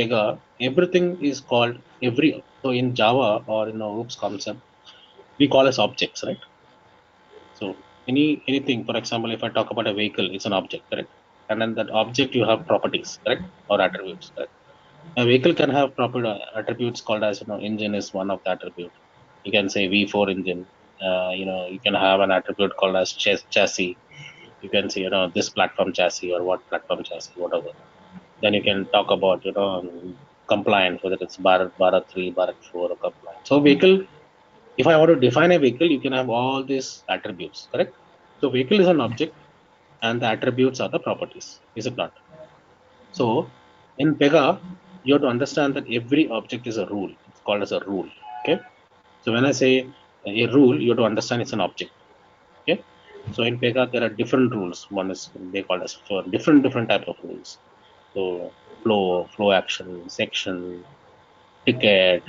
Pega, everything is called so in Java or in OOPS concept, we call as objects, right? So anything, for example, if I talk about a vehicle, it's an object, correct? And then that object you have properties, correct? Or attributes, correct? A vehicle can have proper attributes called as, engine is one of the attribute. You can say V4 engine. You can have an attribute called as chassis. You can say, this platform chassis or what platform chassis, whatever. Then you can talk about, compliance, whether it's Bharat 3, Bharat 4 or compliance. So vehicle, if I want to define a vehicle, you can have all these attributes, correct? So vehicle is an object and the attributes are the properties, is it not? So in Pega, you have to understand that every object is a rule. It's called as a rule. Okay. So when I say a rule, you have to understand it's an object. Okay. So in Pega, there are different rules. One is they call as for different type of rules. So flow action, section, ticket.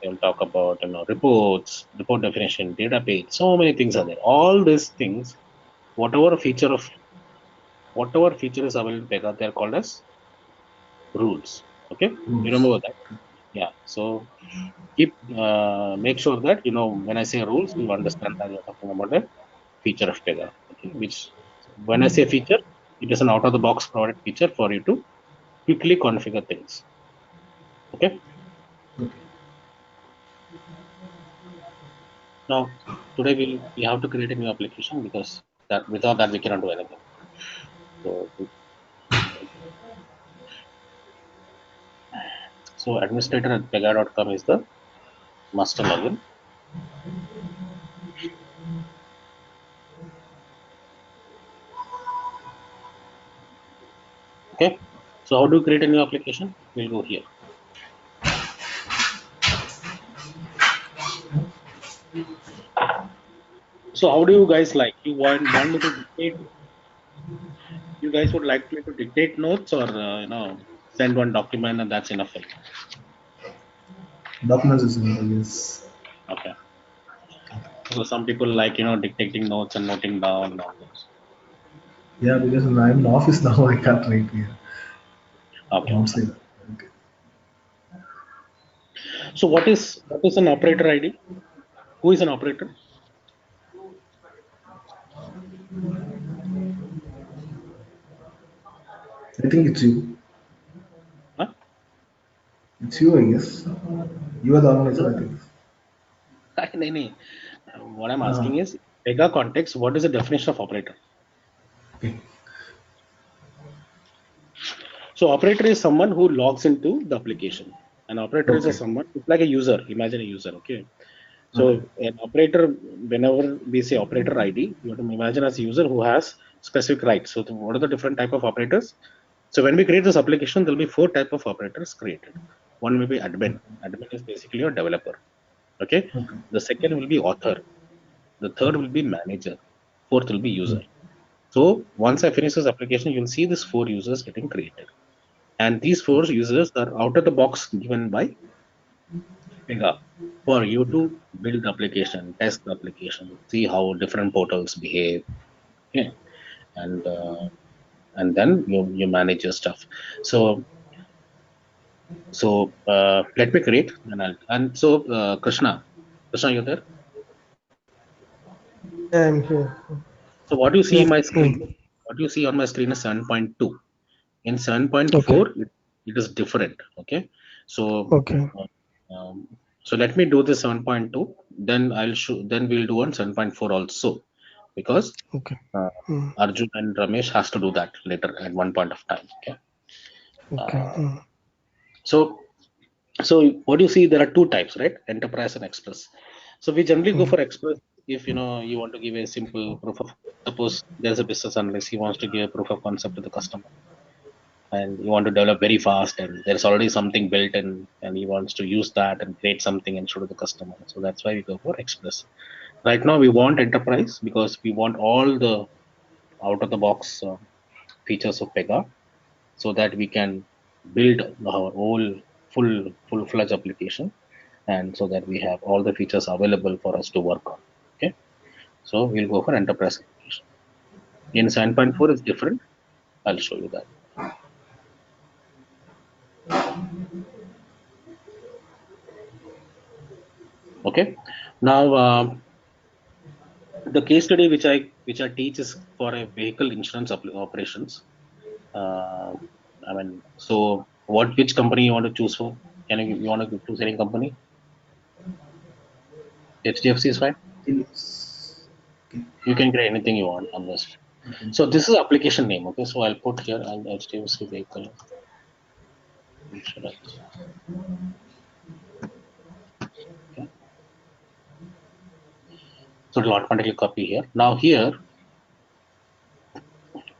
We'll talk about reports, report definition, data page. So many things are there. All these things, whatever feature is available in Pega, they are called as rules. Okay, you Rules. remember that? Yeah. So make sure that when I say rules, you understand that you're talking about a feature of Pega. Okay, which when I say feature, it is an out of the box provided feature for you to quickly configure things. Okay. Okay. Now today we have to create a new application because that without that we cannot do anything. So administrator at pega.com is the master login. Okay. So how do you create a new application? We'll go here. So how do you guys like? You want me to dictate? You guys would like me to dictate notes or send one document and that's enough for you? Documents is in, yes. Okay. So some people like dictating notes and noting down and all those. Yeah, because I'm in office now, I can't write here. Okay. Outside. Okay. So what is an operator ID? Who is an operator? I think it's you. Huh? It's you, I guess. You are the organizer, I think. No, no. What I'm Uh, asking is, Pega context, what is the definition of operator? okay. So operator is someone who logs into the application. An operator is Okay. someone, it's like a user. Imagine a user, okay? Okay. So an operator, whenever we say operator ID, you have to imagine as a user who has specific rights. So what are the different type of operators? So when we create this application, there'll be 4 type of operators created. One will be admin. Admin is basically a developer. Okay. Okay. The second will be author. The third will be manager. Fourth will be Hmm. user. So once I finish this application, you'll see these 4 users getting created. And these 4 users are out of the box given by Pega for you to build the application, test the application, see how different portals behave, okay, and uh, and then you manage your stuff. So let me create Krishna, you there? Yeah, I'm here. So what you see in Yeah. my screen, what you see on my screen is 7.2. In Okay. 7.4, it is different. Okay, so Okay. uh, um, so let me do this 7.2. Then I'll show. Then we'll do on 7.4 also, because Okay. uh, Mm. Arjun and Ramesh has to do that later at one point of time. Okay. Okay. Uh, so so what you see, there are two types, right? Enterprise and Express. So we generally go Mm. for Express if you want to give a simple proof of. Suppose there's a business analyst, he wants to give a proof of concept to the customer and you want to develop very fast and there's already something built and he wants to use that and create something and show to the customer, so that's why we go for express. Right now we want enterprise because we want all the out of the box features of Pega so that we can build our whole full-fledged application and so that we have all the features available for us to work on. Okay, so we'll go for enterprise application. In 7.4 is different. I'll show you that. Okay. Now, the case study which I teach is for a vehicle insurance operations. I mean, so which company you want to choose for? You want to choose any company? HDFC is fine. Yes. Okay. You can create anything you want on this. Okay. So this is application name. Okay, so I'll put here HDFC vehicle insurance. Okay. So it'll automatically copy here. Now here,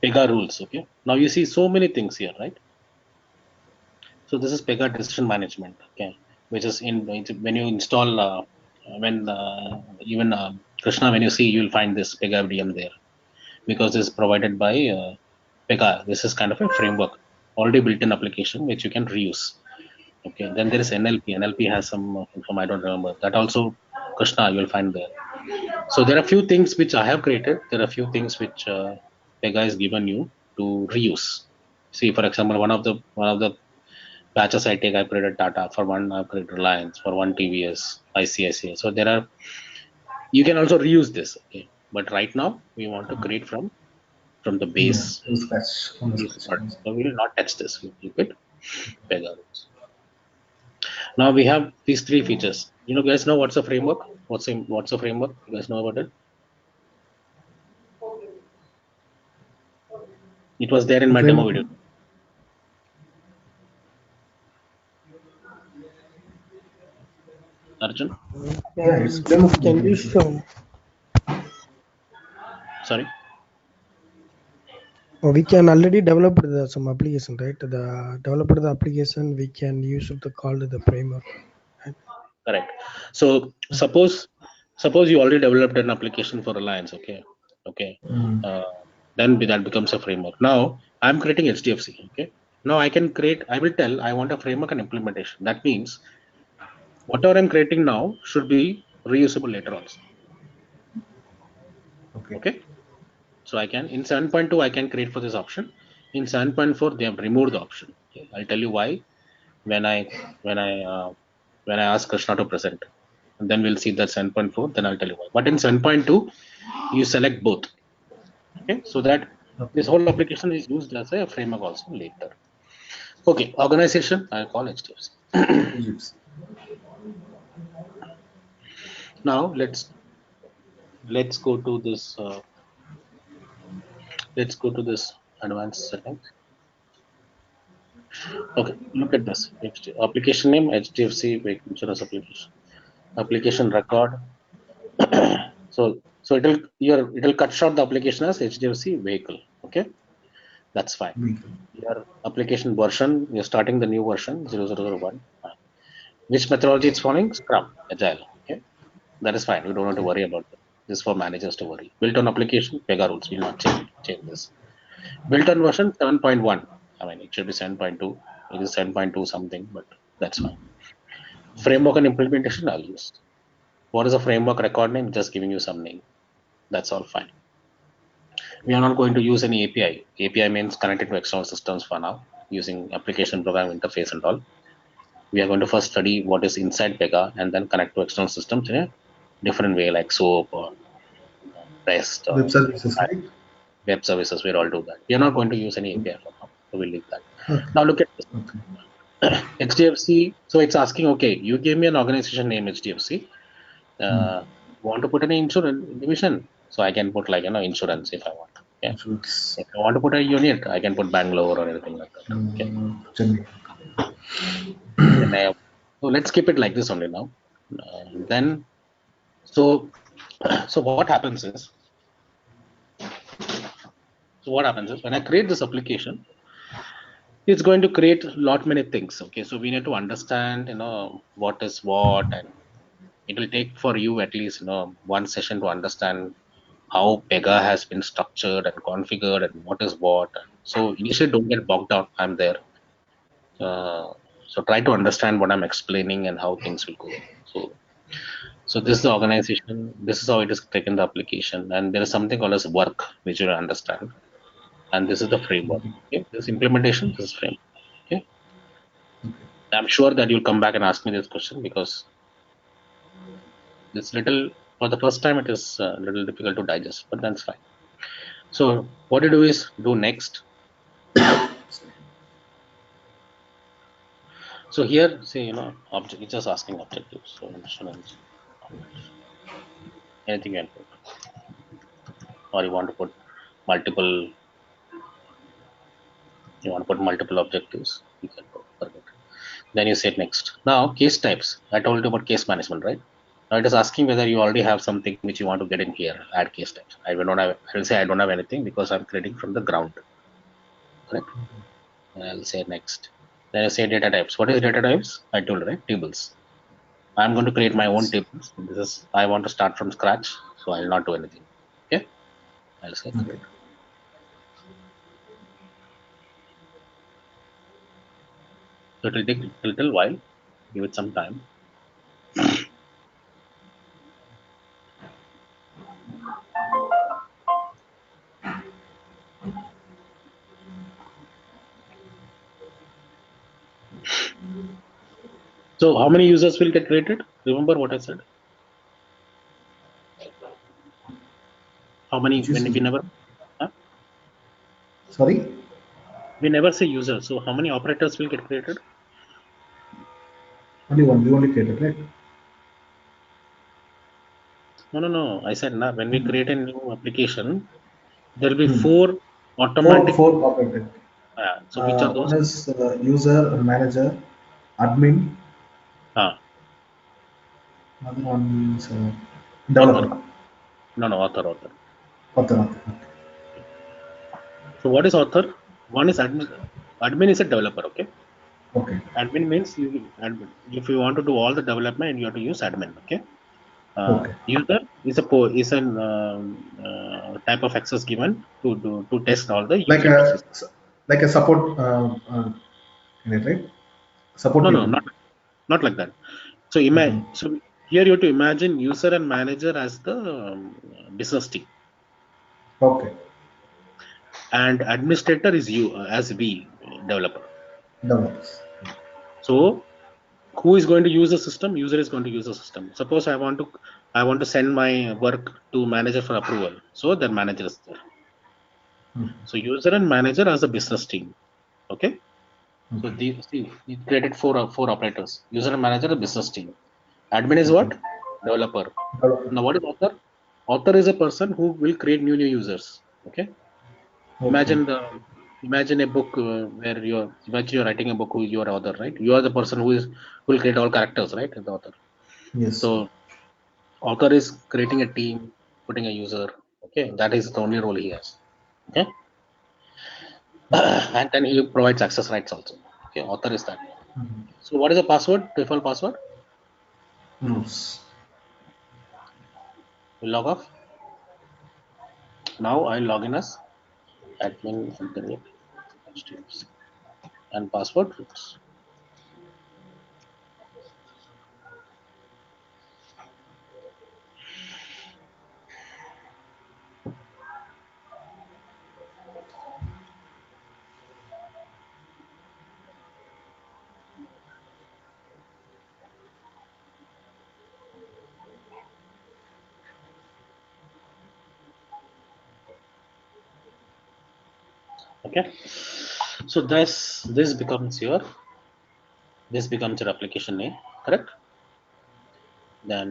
Pega rules. Okay. Now you see so many things here, right? So this is Pega decision management. Okay, which is when you install when even Krishna, when you see, you'll find this Pega FDM there because it's provided by Pega. This is kind of a framework, already built-in application which you can reuse. Okay, then there is NLP. NLP has some I don't remember that also. Krishna, you'll find there. So there are few things which I have created. There are few things which Pega has given you to reuse. See, for example, one of the batches I take, I created Tata. For one, I created Reliance. For one, TVS, ICICI. So there are, you can also reuse this. Okay, but right now we want to create from the Yeah. base. From scratch. From the Base scratch. product. So we will not touch this. We keep it Pega rules. Now we have these three features. You guys know what's a framework? What's a framework? You guys know about it? It was there in The my demo framework. video. Arjun, Yeah, it's framework. Can you show? sorry. We can already develop some application, right? The developer the application we can use it to call the framework. Right? Correct. So suppose you already developed an application for Reliance. Okay. Mm. Uh, then that becomes a framework. Now I'm creating HDFC. Okay. Now I will tell I want a framework and implementation. That means whatever I'm creating now should be reusable later also. Okay. Okay. So I can in 7.2 I can create for this option. In 7.4 they have removed the option. Okay. I'll tell you why when I when I uh, when I ask Krishna to present. And then we'll see that 7.4. Then I'll tell you why. But in 7.2 you select both. Okay, so that this Okay. whole application is used as a framework also later. Okay, organization I call HDFC. Egypt. Now let's go to this. Let's go to this advanced settings. Okay, look at this. Application name HDFC vehicle insurance application. Application record. So it'll cut short the application as HDFC vehicle. Okay, that's fine. Vehicle. Your application version, you're starting the new version 0001. Which methodology it's following? Scrum, Agile. Okay, that is fine. We don't have to worry about it. This is for managers to worry. Built on application, Pega rules. We'll not change this. Built on version 7.1. I mean, it should be 7.2. It is 7.2 something, but that's fine. Framework and implementation, I'll use. What is a framework record name? Just giving you some name. That's all fine. We are not going to use any API. API means connected to external systems for now, using application program interface and all. We are going to first study what is inside Pega and then connect to external systems in a different way, like SOAP or REST or Web services, right? web services. We'll all do that. We are not going to use any API for now, so we'll leave that. Okay. Now look at this. Okay. HDFC. So it's asking, okay, you gave me an organization name HDFC. Want to put any insurance division? So I can put insurance if I want. Yeah. Insurance. If I want to put a unit, I can put Bangalore or anything like that. Okay. Chennai. So let's keep it like this only now. Then, so what happens is, when I create this application, it's going to create a lot many things. Okay, so we need to understand, what is what, and it will take for you at least, one session to understand how Pega has been structured and configured and what is what. So initially, don't get bogged down. I'm there. So try to understand what I'm explaining and how things will go. So this is the organization. This is how it is taken the application, and there is something called as work, which you will understand. And this is the framework. Okay, this implementation, this is framework. Okay. I'm sure that you'll come back and ask me this question because it's little, for the first time, it is a little difficult to digest, but that's fine. So what you do is do next. So here, say, object, it's just asking objectives. So insurance, anything you can put, or you want to put multiple, objectives, you can put. Forget. Then you say next. Now case types. I told you about case management, right? Now it is asking whether you already have something which you want to get in here. Add case types. I will say I don't have anything because I'm creating from the ground. Correct. And I'll say next. Then I say data types. What is data types? I told, right? Tables. I'm going to create my own tables. This is, I want to start from scratch, so I'll not do anything. Okay. I'll say create. So it will take a little while. Give it some time. So how many users will get created? Remember what I said? How many? Which is When we never, sorry, we never say user. So how many operators will get created? only one. We only created, right? No. I said now when we create a new application, there will be Hmm. four automatic. Four operated. So which are One those? is user, manager, admin. Ah, Another one is author. developer. No, author. Author. So what is author? One is admin. Admin is a developer. Okay. Okay. Admin means admin. If you want to do all the development, you have to use admin. Okay. Okay. User is is an type of access given to test all the Like user basis. a support unit, right? Support No, people. not like that. So Mhm. imagine. So here you have to imagine user and manager as the business team, Okay. and administrator is you as we developer. Developers. So who is going to use the system? User is going to use the system. Suppose I want to send my work to manager for approval. So the manager is there. Hmm. So user and manager as a business team. Okay. So Okay. we created four operators. User and manager, a business team. Admin is what? Developer. Developer. Now what is author? Author is a person who will create new users. Okay. Okay. Imagine a book where you're writing a book who you are author, right? You are the person who will create all characters, right? The author. Yes. So author is creating a team, putting a user. Okay, that is the only role he has. Okay. And then he provides access rights also. Okay, author is that. Mhm. So what is the password? Default password? Rules. We log off. Now I log in as admin and password rules. Okay. So this becomes your application name, correct? Then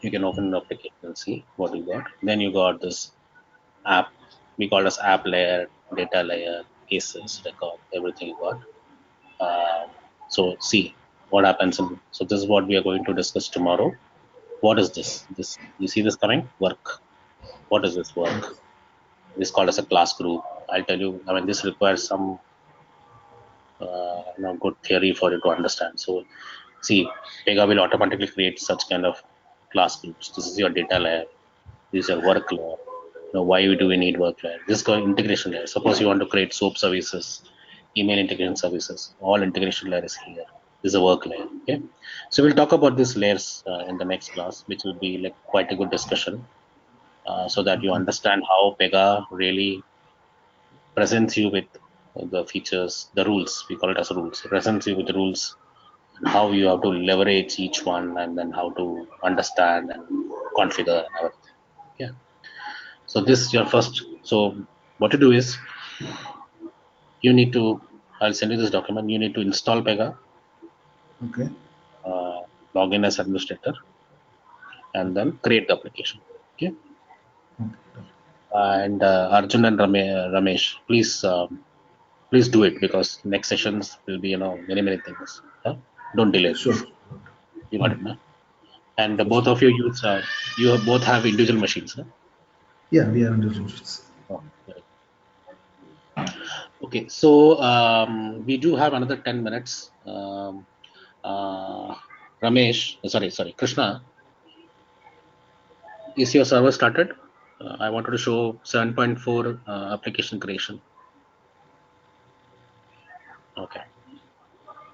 you can open the application and see what you got. Then you got this app. We call this app layer, data layer, cases, record, everything you got. So see what happens. So this is what we are going to discuss tomorrow. What is this? This you see this coming? Work. What is this work? This is called as a class group. I'll tell you. I mean, this requires some good theory for you to understand. So see, Pega will automatically create such kind of class groups. This is your data layer. This is your work layer. Why do we need work layer? This is called integration layer. Suppose you want to create SOAP services, email integration services. All integration layer is here. This is a work layer. Okay. So we'll talk about these layers in the next class, which will be like quite a good discussion, so that you understand how Pega really presents you with the features, the rules. We call it as rules. It presents you with rules, and how you have to leverage each one, and then how to understand and configure and everything. Yeah. So this is your first. So what to do is you need to. I'll send you this document. You need to install Pega, Okay. log in as administrator, and then create the application. Okay. Okay. And Arjun and Ramesh, please do it, because next sessions will be many things. Yeah? Don't delay Sure. this. You got it, man. And both of you use both have individual machines. Huh? Yeah, we are individuals. Oh, very good. Okay, so we do have another 10 minutes. Ramesh, sorry, Krishna, is your server started? I wanted to show 7.4 application creation. Okay.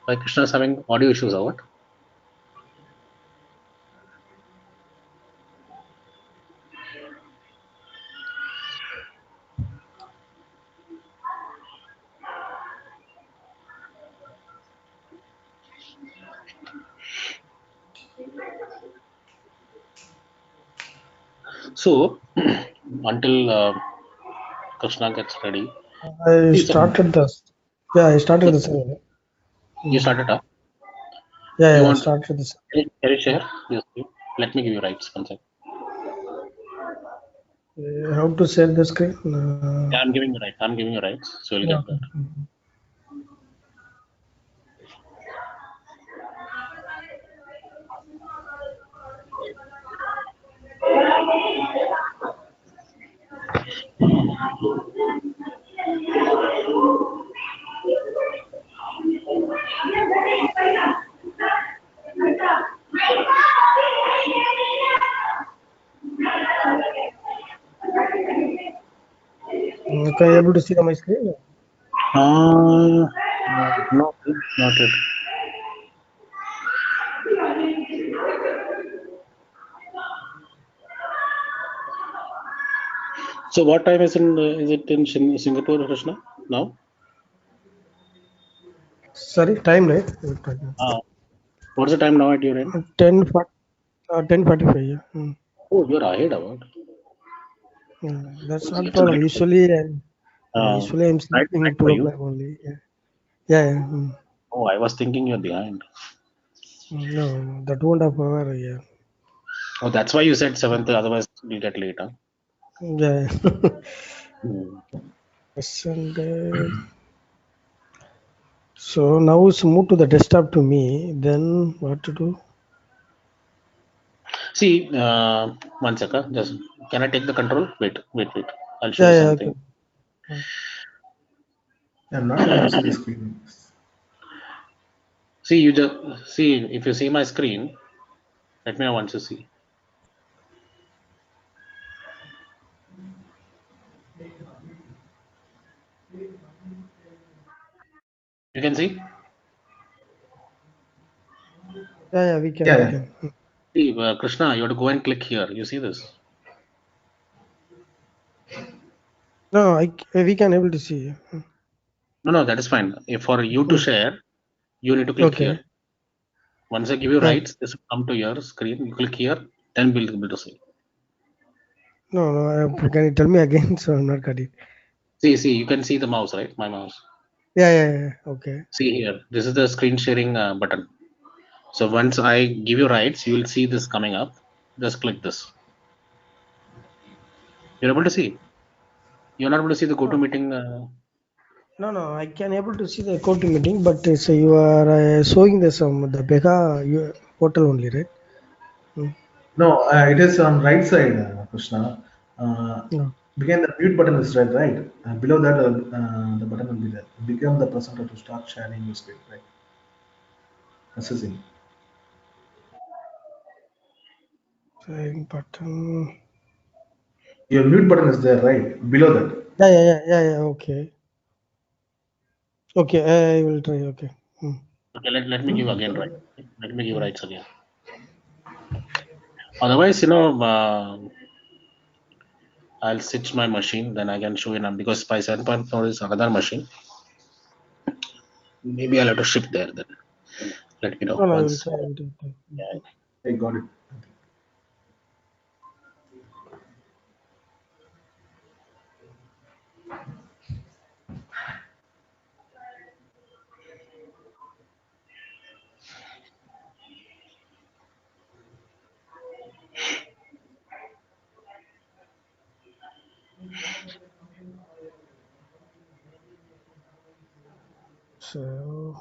Why Krishna is having audio issues or what? So until Krishna gets ready, I please. started this. Yeah, I started the server. You started up. Yeah, You yeah, I want? started this. Can you share? Yes. Let me give you rights. One second. How to share the screen? Yeah, I'm giving you rights. I'm giving you rights, so you'll Yeah. get that. Can you able to see on my screen? No, not yet. So what time is it in Singapore, Krishna? Now? Sorry, time, right? What's the time now at your end? 10:45. Yeah. Oh, you're ahead about. Yeah, that's not It's a problem. night. Usually I'm Night sleeping for 2 you. o'clock only. Yeah, yeah, yeah. Oh, I was thinking you're behind. No, that won't have power. Yeah, Oh, that's why you said 7th. Otherwise, we'll get late. Huh? yeah. Hmm. And so now it's moved to the desktop to me. Then what to do? See, 1 second. Just can I take the control? Wait. I'll show Yeah, you yeah. something. Okay. I'm not able to see the screen. See, you just see if you see my screen. Let me know once you see. You can see. Yeah, yeah. We can, Yeah, we yeah. can. See, Krishna, you have to go and click here. You see this? No, we can able to see. No, that is fine. If for you to Hmm. share, you need to click here. Okay. Once I give you No, rights, this will come to your screen. You click here, then we'll be able to see. no. Can you tell me again? So I'm not getting. See, you can see the mouse, right? My mouse. Yeah, yeah, yeah. Okay. See here, this is the screen sharing button. So once I give you rights, you will see this coming up. Just click this. You're able to see. You're not able to see the No, GoToMeeting. no. I can able to see the code meeting, but so you are showing the Bega portal only, right? Hmm. No, it is on right side, Krishna. No. Behind the mute button is right. Below that, the button will be there. Become the presenter to start sharing your screen, right? Assessing. Sharing button. Your mute button is there, right? Below that. Yeah. Okay. Okay, I will try. Okay. Hmm. Okay, let me give again right. Let me give rights again. Otherwise, I'll switch my machine, then I can show you now, because by 7.4 is another machine. Maybe I'll have to shift there then. Let me know No, no, I will once. try. I will try. Yeah. I got it. So,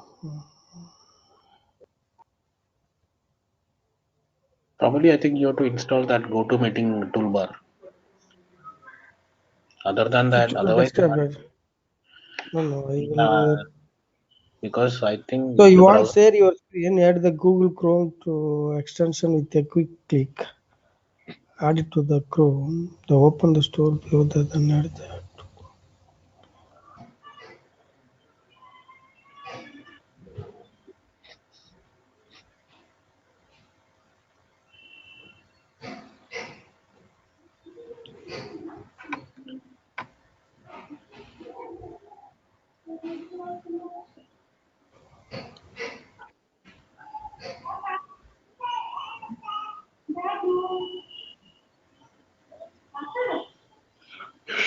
Probably I think you have to install that GoToMeeting toolbar. Other than it's that, on the otherwise, desktop, right? No, no, I uh, will. because I So think you the want browser. to share your screen, add the Google Chrome to extension with a quick click. Add it to the Chrome. The open the store below that and add that.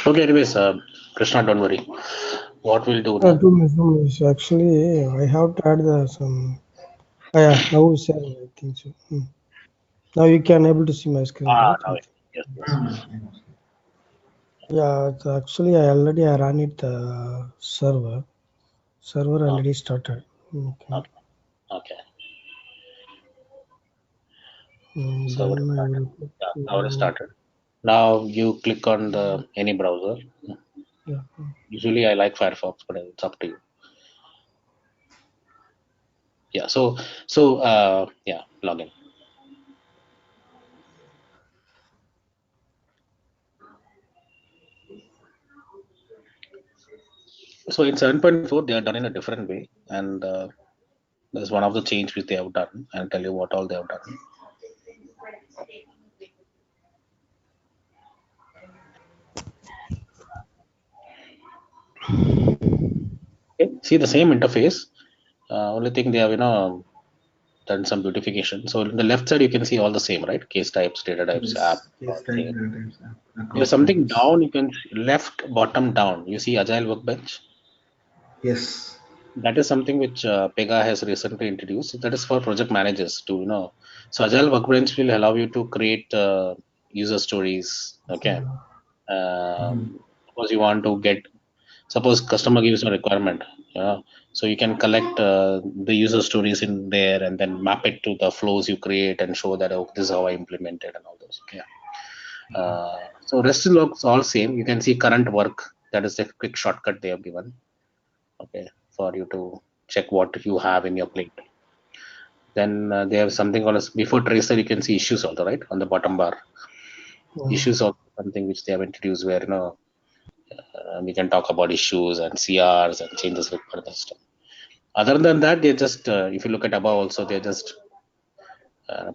Okay, anyways, Krishna, don't worry. What we'll do No, now? 2 minutes, 2 minutes. Actually, I have to add the some. Yeah, now it's sharing. I think so. Now you can able to see my screen, Ah, right? now I it, think. yes, yes. I know. Yeah, actually, I already ran it the server. Server Okay, already started. Okay. okay, okay. Server is Then I started. will put. Yeah, server is started. Now you click on the any browser. Yeah. Usually I like Firefox, but it's up to you. Yeah. So yeah, login. So in 7.4 they are done in a different way, and there's one of the change which they have done. I'll tell you what all they have done. Okay. See the same interface. Only thing they have done some beautification. So in the left side you can see all the same, right? Case types, data types, app, Yes. all Case type same. data types There's across something modules. down. You can left bottom down. You see Agile Workbench. Yes. That is something which Pega has recently introduced. That is for project managers to So Agile Workbench will allow you to create user stories. Okay. Mhm. Suppose you want to get, suppose customer gives a requirement. Yeah. So you can collect the user stories in there and then map it to the flows you create and show that, oh, this is how I implemented and all those. Okay. So rest looks all same. You can see current work. That is a quick shortcut they have given. Okay, for you to check what you have in your plate. Then they have something called as before tracer. You can see issues also, right, on the bottom bar. Mm. Issues also something which they have introduced where we can talk about issues and CRs and changes with further stuff. Other than that, they just if you look at above also, they just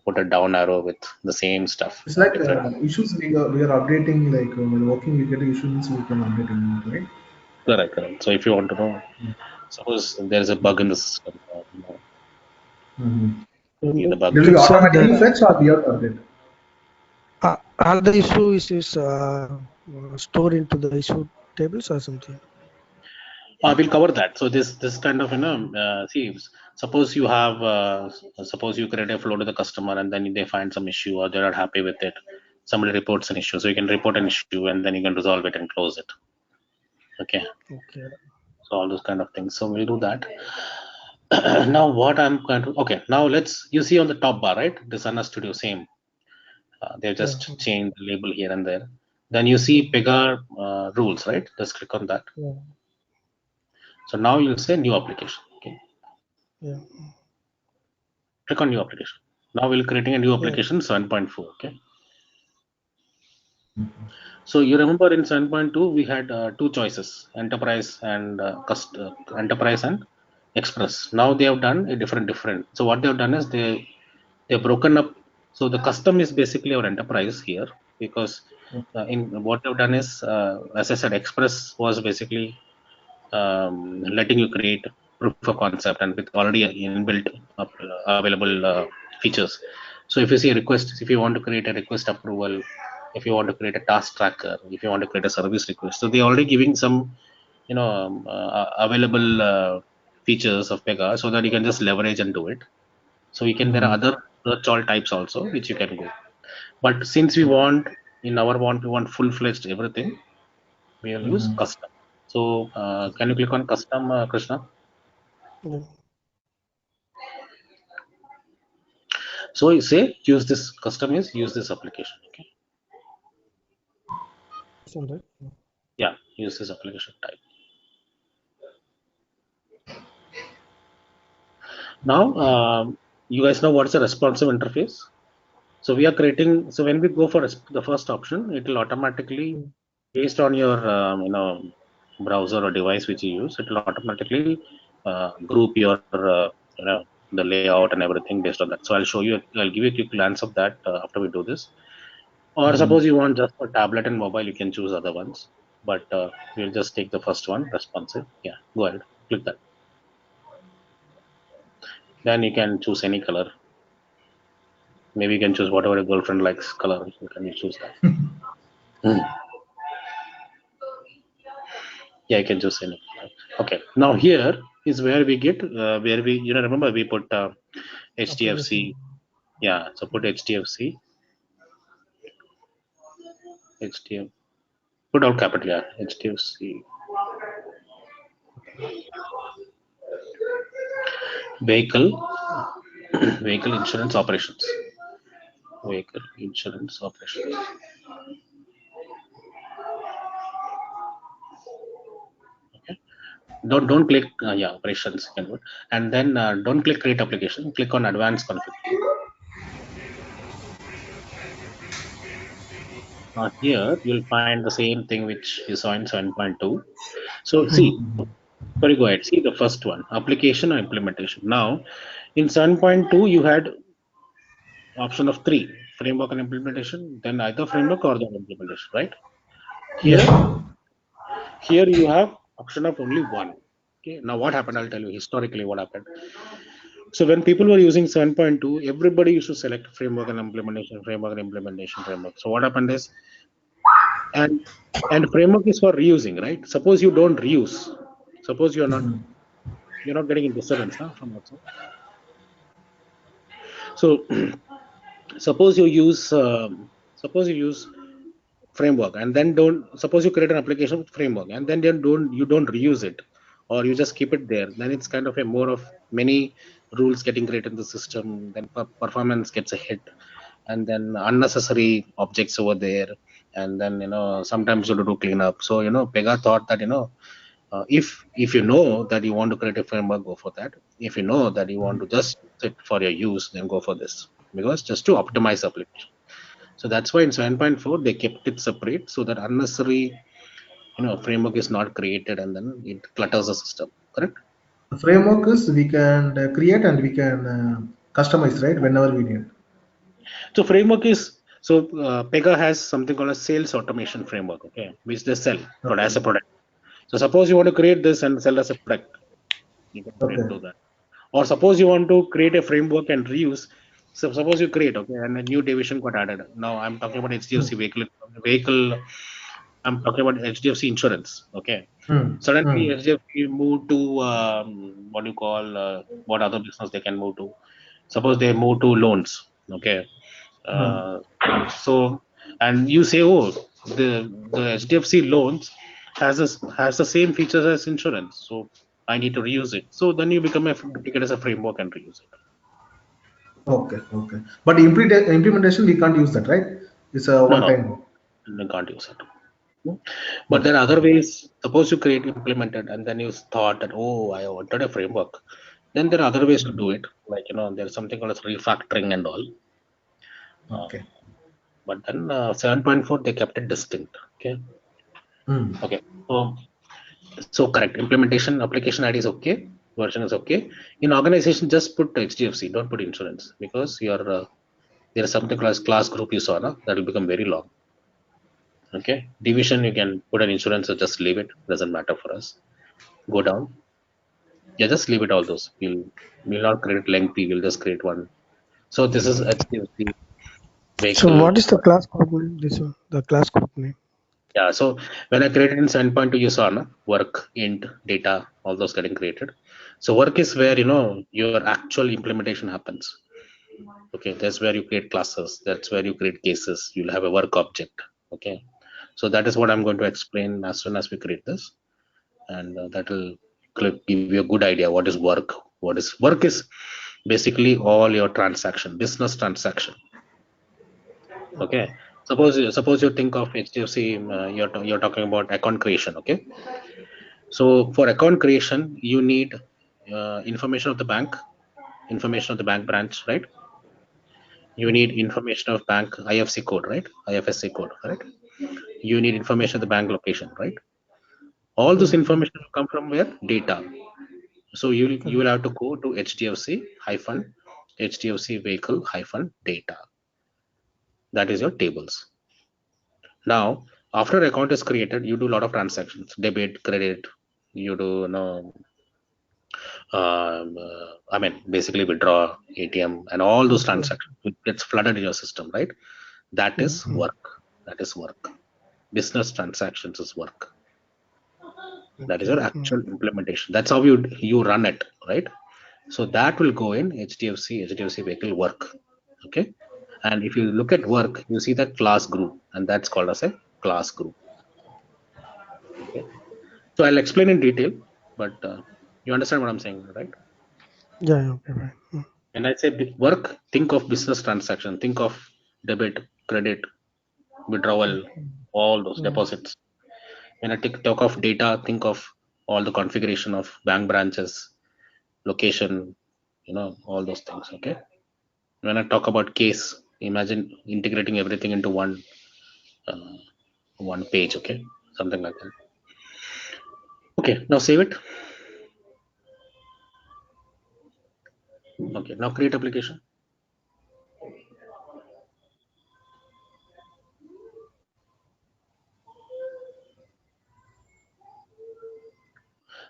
put a down arrow with the same stuff, It's like different. issues we are updating, like while working, we get issues, we can update it, right? Correct, correct. So if you want to know, suppose there is a bug in the system, Mm-hmm. see the You It bug will can be trace. share the automatically fetched, or we have to update. all the issues is stored into the issue tables or something. We'll cover that. So this kind of see, suppose you have suppose you create a flow to the customer and then they find some issue or they're not happy with it. Somebody reports an issue, so you can report an issue and then you can resolve it and close it. Okay, Okay. so all those kind of things. So we'll do that. Now what I'm going to okay. Now let's you see on the top bar, right? Designer Studio same. They've Yeah. just changed the label here and there. Then you see Pega rules, right? Just click on that. Yeah. So now you'll say new application. Okay, Yeah. click on new application. Now we're creating a new Yeah. application 7.4. Okay. So you remember in 7.2 we had two choices: enterprise and enterprise and express. Now they have done a different. So what they have done is they've broken up. So the custom is basically our enterprise here because in what they've done is as I said, express was basically letting you create. proof of concept and with already inbuilt available features. So if you see a request, if you want to create a request approval, if you want to create a task tracker, if you want to create a service request, so they're already giving some available features of Pega so that you can just leverage and do it. So you can, there are other search all types also which you can go. But since we want, we want full-fledged everything, we will use custom. So can you click on custom, Krishna? Yeah. So you say use this custom is use this application. Okay. Right. Yeah, use this application type. Now you guys know what's a responsive interface. So we are creating. So when we go for the first option, it will automatically, based on your browser or device which you use, it will automatically group your the layout and everything based on that. So I'll show you. I'll give you a quick glance of that after we do this. Or suppose you want just for tablet and mobile, you can choose other ones. But we'll just take the first one, responsive. Yeah, go ahead, click that. Then you can choose any color. Maybe you can choose whatever your girlfriend likes color. You can choose that. Yeah, you can choose any. Okay. Now here is where we get where we remember we put HDFC. Yeah. So put HDFC. HDFC. Put out capital. Yeah. HDFC. Vehicle. Vehicle insurance operations. Vehicle insurance operations. Okay. Don't click yeah, operations, you can put. And then don't click create application. Click on advanced config. Here you'll find the same thing which you saw in 7.2. So see, sorry, go ahead. See the first one, application or implementation. Now, in 7.2, you had option of three, framework and implementation, then either framework or the implementation, right? Here, Yeah. here you have option of only one. Okay. Now what happened? I'll tell you historically what happened. So when people were using 7.2, everybody used to select framework and implementation, framework and implementation, framework. So what happened is, and framework is for reusing, right? Suppose you don't reuse, suppose you're not getting disturbance from outside. So suppose you use framework and then don't suppose you create an application with framework and then you don't reuse it or you just keep it there, then it's kind of a more of many rules getting created in the system, then performance gets a hit and then unnecessary objects over there, and then sometimes you have to do cleanup. So Pega thought that if you know that you want to create a framework, go for that. If you know that you want to just use it for your use, then go for this, because just to optimize the application. So that's why in 7.4 they kept it separate so that unnecessary framework is not created and then it clutters the system. Correct? The framework is we can create and we can customize, right, whenever we need. So framework is Pega has something called a sales automation framework, okay, which they sell as a product. So suppose you want to create this and sell as a product, you can do that. Or suppose you want to create a framework and reuse. So suppose you create, okay, and a new division got added. Now I'm talking about HDFC vehicle. I'm talking about HDFC insurance. Okay. Suddenly HDFC move to what do you call what other business they can move to? Suppose they move to loans. Okay. So and you say, oh, the HDFC loans has the same features as insurance, so I need to reuse it. So then you become take it as a framework and reuse it. Okay, okay. But implementation, we can't use that, right? It's a one time. No, you can't use it. But there are other ways. Suppose you create implemented and then you thought that, oh, I wanted a framework. Then there are other ways to do it. Like, there's something called as refactoring and all. Okay. But then 7.4, they kept it distinct. Okay. Okay. So correct. Implementation application ID is okay. Version is okay. In organization, just put HDFC. Don't put insurance, because there's something called as class group you saw, that will become very long. Okay. Division, you can put an insurance or just leave it. Doesn't matter for us. Go down. Yeah, just leave it all those. We'll not create lengthy. We'll just create one. So this is HDFC So vehicle. what is the class code name? This one, the class code name. Yeah. So when I created in 7.2, you saw no? Work, int, data, all those getting created. So work is where your actual implementation happens. Okay, that's where you create classes. That's where you create cases. You'll have a work object. Okay. So that is what I'm going to explain as soon as we create this, and that will give you a good idea what is work. What is work is basically all your transaction, business transaction. Okay. Suppose you think of HDFC, you're talking about account creation. Okay. So for account creation, you need information of the bank, information of the bank branch, right? You need information of bank IFSC code, right? IFSC code, right? You need information of the bank location, right? All this information will come from where? Data. So you will have to go to HDFC vehicle hyphen data. That is your tables. Now, after account is created, you do a lot of transactions, debit, credit. You do basically withdraw, ATM, and all those transactions. It gets flooded in your system, right? That is work. That is work. Business transactions is work. That is your actual implementation. That's how you run it, right? So that will go in HDFC vehicle work. Okay. And if you look at work, you see that class group, and that's called as a class group. Okay. So I'll explain in detail, but you understand what I'm saying, right? Yeah, okay, right. And I say work, think of business transaction, think of debit, credit, withdrawal, all those deposits. When I talk of data, think of all the configuration of bank branches, location, all those things. Okay. When I talk about case, imagine integrating everything into one page. Okay, something like that. Okay, now save it. Okay, now create application.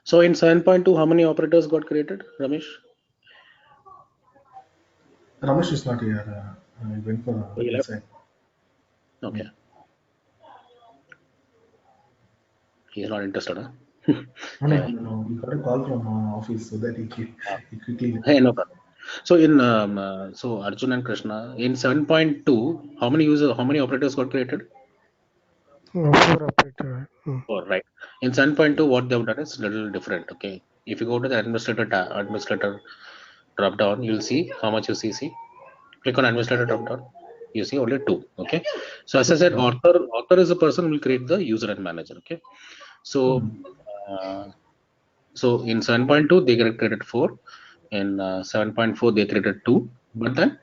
So in 7.2, how many operators got created, Ramesh? Ramesh is not here. He went for Oh, you left? inside. Okay, he's not interested, huh? No, no, Yeah. no, no. He got a call from office so that he quickly left. Hey, no problem. So so Arjun and Krishna in 7.2, how many operators got created? 4 operator. 4, right? In 7.2, what they've done is a little different. Okay, if you go to the administrator drop down, you'll see how much you see. Click on administrator drop down. You see only 2. Okay. So as I said, author is a person who will create the user and manager. Okay. So uh, so in 7.2 they created 4. In 7.4 they created 2. But then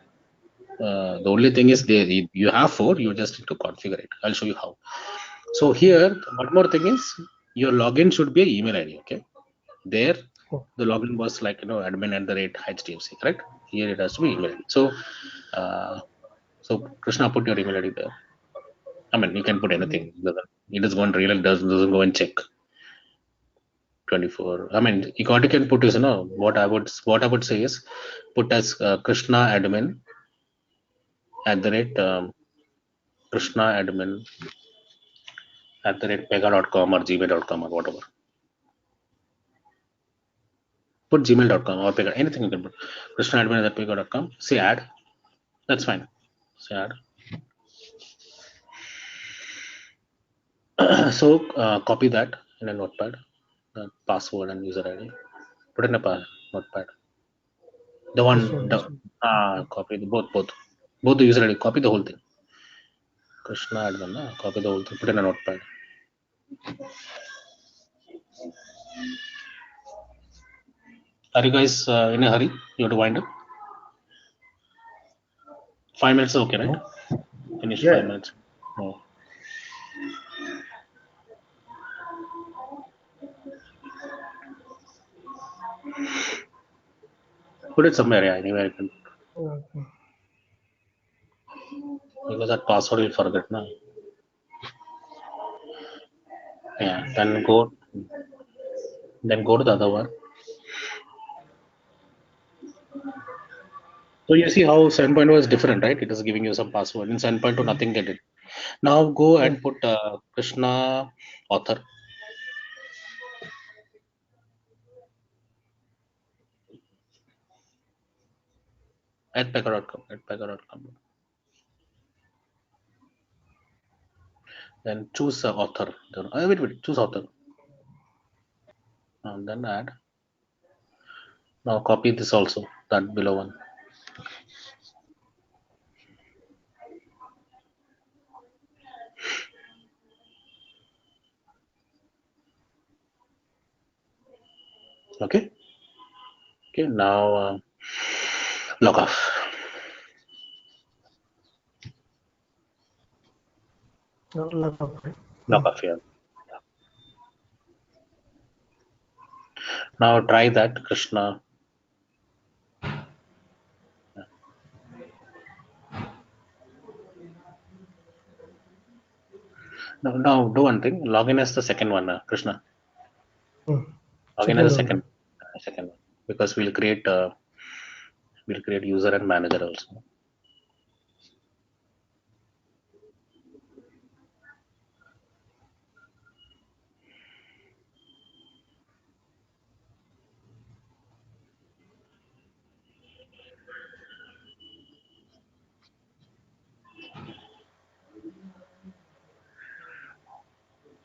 the only thing is you have 4. You just need to configure it. I'll show you how. So here one more thing is your login should be an email ID. Okay. There the login was like admin@HDFC, correct? Here it has to be email ID. So Krishna, put your email ID there. I mean, you can put anything. It doesn't go and really doesn't go and check 24. I mean, what you can put is what I would say is put as Krishna admin Krishna admin @pega.com or gmail.com or whatever. Put gmail.com or pega, anything you can put. Krishna admin@pega.com. Say add. That's fine. Say add. So copy that in a notepad, password and user ID. Put in a notepad. The This one, one, the this one. copy both the user ID. Copy the whole thing. Krishna admin, copy the whole thing. Put in a notepad. Are you guys in a hurry? You have to wind up. 5 minutes is okay, right? No? Finish Yeah. 5 minutes. No. Put it somewhere, yeah, anywhere you can. Okay. Because that password you'll forget now. Yeah. Then go to the other one. So you see how 7.0 is different, right? It is giving you some password. In 7.2, nothing get it. Now go and put Krishna author. At pega.com. At pega.com. Then choose author. Then, wait. Choose author. And then add. Now copy this also. That below one. Okay. Okay. Now log off. Log off, right? Log off here. Now try that Krishna. Now do one thing. Log in as the second one, Krishna. Log in as Second the one. second one, because we'll create user and manager also.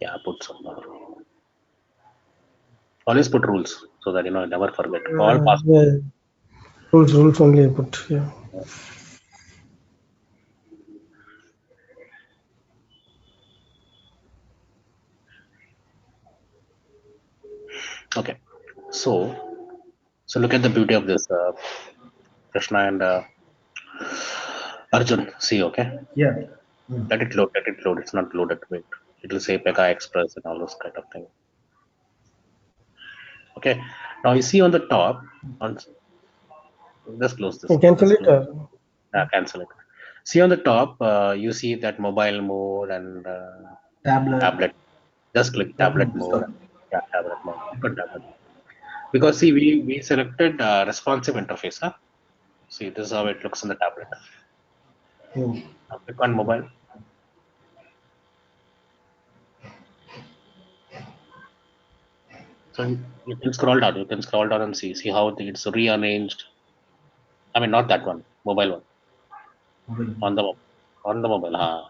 Yeah, put some more. Always put rules so that never forget. All password. Yeah. Rules only I put. Yeah. Okay. So look at the beauty of this Krishna and Arjun. See, okay. Yeah. Mm. Let it load. Let it load. It's not loaded. Wait. It will say Pega Express and all those kind of thing. Okay. Now you see on the top. On Just close this. Cancel Just it. close. Cancel it. See on the top. You see that mobile mode and Tablet. tablet. Just click tablet Open mode. desktop. Yeah, tablet mode. Click on tablet. Because see, we selected responsive interface. Huh? See, this is how it looks in the tablet. Oh. Now click on mobile. So you can scroll down. You can scroll down and see how it's rearranged. I mean, not that one, mobile one. Mobile. On the mobile.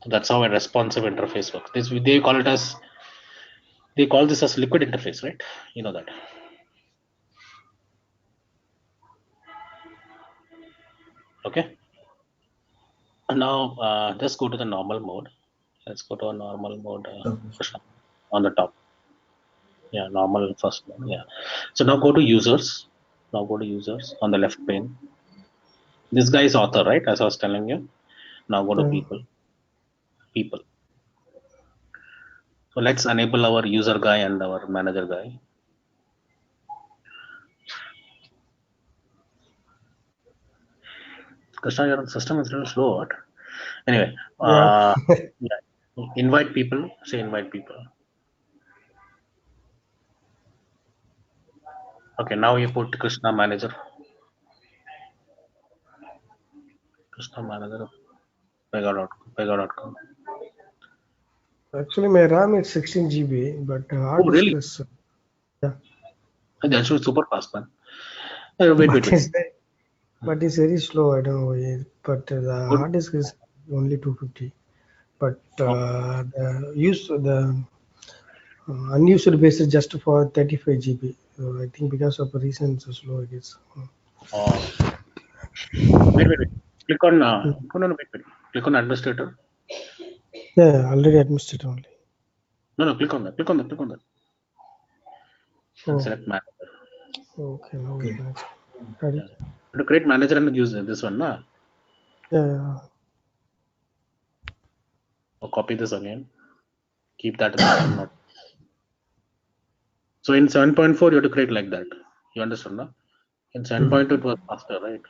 So that's how a responsive interface works. They call this as liquid interface, right? You know that. Okay. Now just go to the normal mode. Let's go to a normal mode. Krishna, on the top. Yeah, normal first one. Yeah. So now go to users. Now go to users on the left pane. This guy is author, right? As I was telling you. Now go to Yeah. people. People. So let's enable our user guy and our manager guy. Krishna, your system is a little slow. What? Anyway, Yeah. yeah. Invite people. Say invite people. Okay, now you put Krishna manager. Krishna manager. Pega.com. Actually, my RAM is 16 GB, but hard Oh, disk really? is yeah. That should be super fast, man. But Wait. it's very slow. I don't know why. But the Good. hard disk is only 250. But Oh, the unused base is just for 35 GB. So I think because of the reason it's slow it is. oh. Wait. Click on. Mm. No. Wait. Click on administrator. Yeah, already administered only. No. Click on that. Click on that. And Oh, select manager. okay. Now it's Okay. managed. Got Yeah. it. To create manager and use this one, na. Yeah. Or copy this again. Keep that in the same note. So in 7.4, you have to create like that. You understand, no? In 7.2, it was faster, right?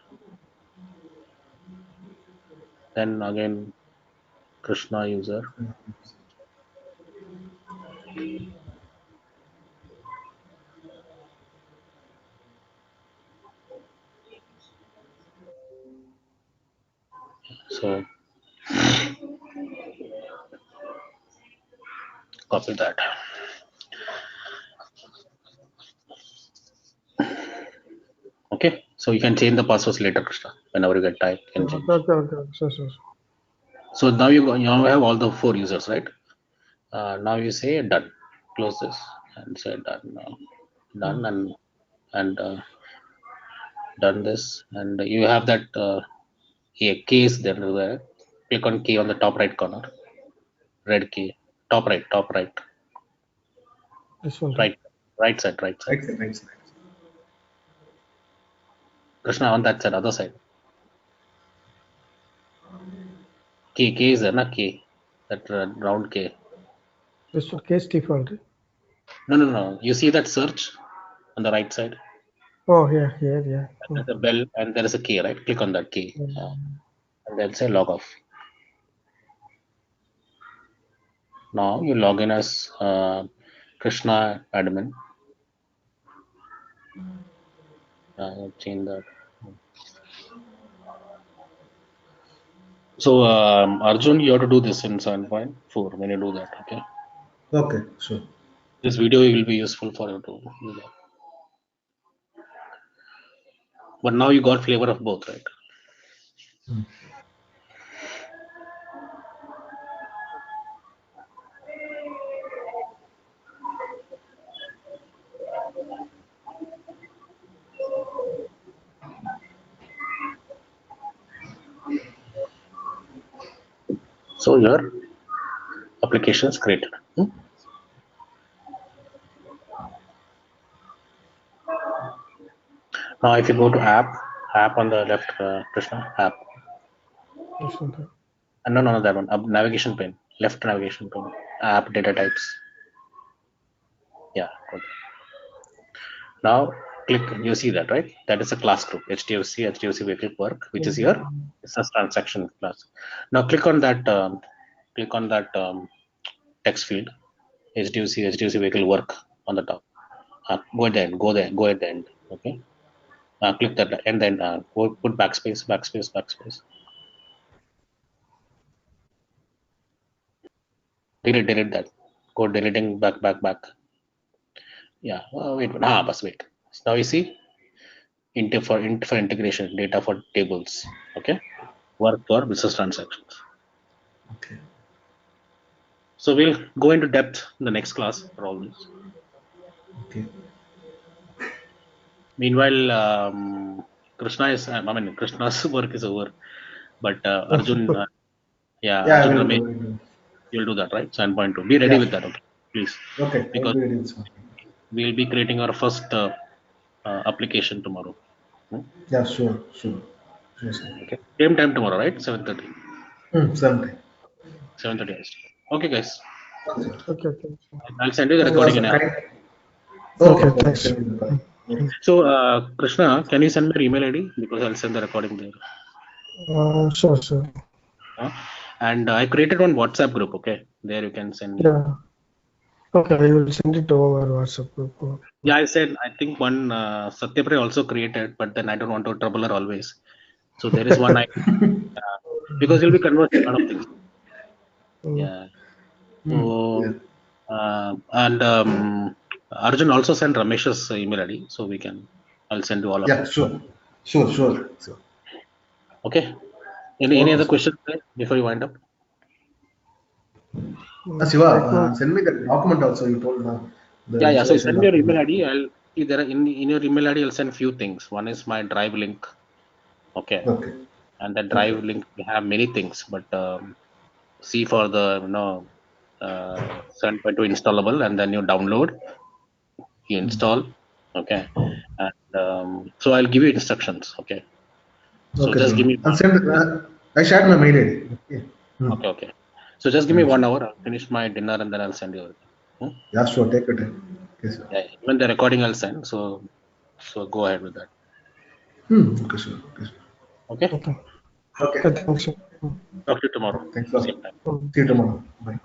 Then again, Krishna user. So copy that. Okay, so you can change the passwords later, Krishna. Whenever you get time, you can change. Okay. Sure. So now you have all the 4 users, right? Now you say done. Close this and say done now. Done and done this, and you have that a case there. Click on key on the top right corner. Red key. Top right. This one. Right side. Right side, right side. Krishna, on that side, other side. K is there, na K. That round K. This one case default. No. You see that search on the right side? Oh, yeah. There's a bell and there is a K, right? Click on that K. And then say log off. Now you log in as Krishna admin. Change that. So Arjun, you have to do this in 7.4 when you do that. Okay. Okay, sure. This video will be useful for you to do that. But now you got flavor of both, right? So your application is created. Now if you go to app on the left, Krishna, app. This one. No, that one. Navigation pane, left navigation pane, app data types. Yeah. Good. Now click. You see that, right? That is a class group. HDFC vehicle work, which is your business transaction class. Now click on that. Text field. HDFC vehicle work on the top. Go at the end. Go at the end. Okay. Click that and then go put backspace. Delete that. Go deleting back. Yeah. Wait. Wait. Now you see for integration data for tables. Okay. Work for business transactions. Okay. So we'll go into depth in the next class for all this. Okay. Meanwhile, Krishna's work is over, but Arjun, Arjun Ramesh, you'll do that, right? 7.2. Be ready with that, okay? Please. Okay. Because we'll be creating our first application tomorrow. Yeah, sure. Okay. Same time tomorrow, right? 7:30. 7:30. Okay, guys. Okay. I'll send you the recording in a. Okay, thanks. So, Krishna, can you send me your email ID? Because I'll send the recording there. Sure. And I created one WhatsApp group, okay? There you can send me. Yeah. Okay, I will send it over WhatsApp group. Yeah, I think one Satyapray also created, but then I don't want to trouble her always. So there is one because you'll be conversing a lot of things. Yeah. So, and Arjun also sent Ramesh's email ID, so I'll send you all of them. Yeah, sure. Okay. Any other questions before you wind up? Siva, send me the document also you told now. Yeah. So send me your email ID. I'll either in your email ID I'll send few things. One is my Drive link. Okay. And that Drive link we have many things, but see for the 7.2 installable, and then you download, you install. Okay. And so I'll give you instructions. Okay. So just give me. I shared my mail ID. Okay. So just give me 1 hour. I'll finish my dinner and then I'll send you everything. Yeah, sure. Take your time. Okay, sir. Yeah, even the recording I'll send. So go ahead with that. Okay, sure. Okay. Thanks. Talk to you tomorrow. Thanks a lot. Same time. See you tomorrow. Bye.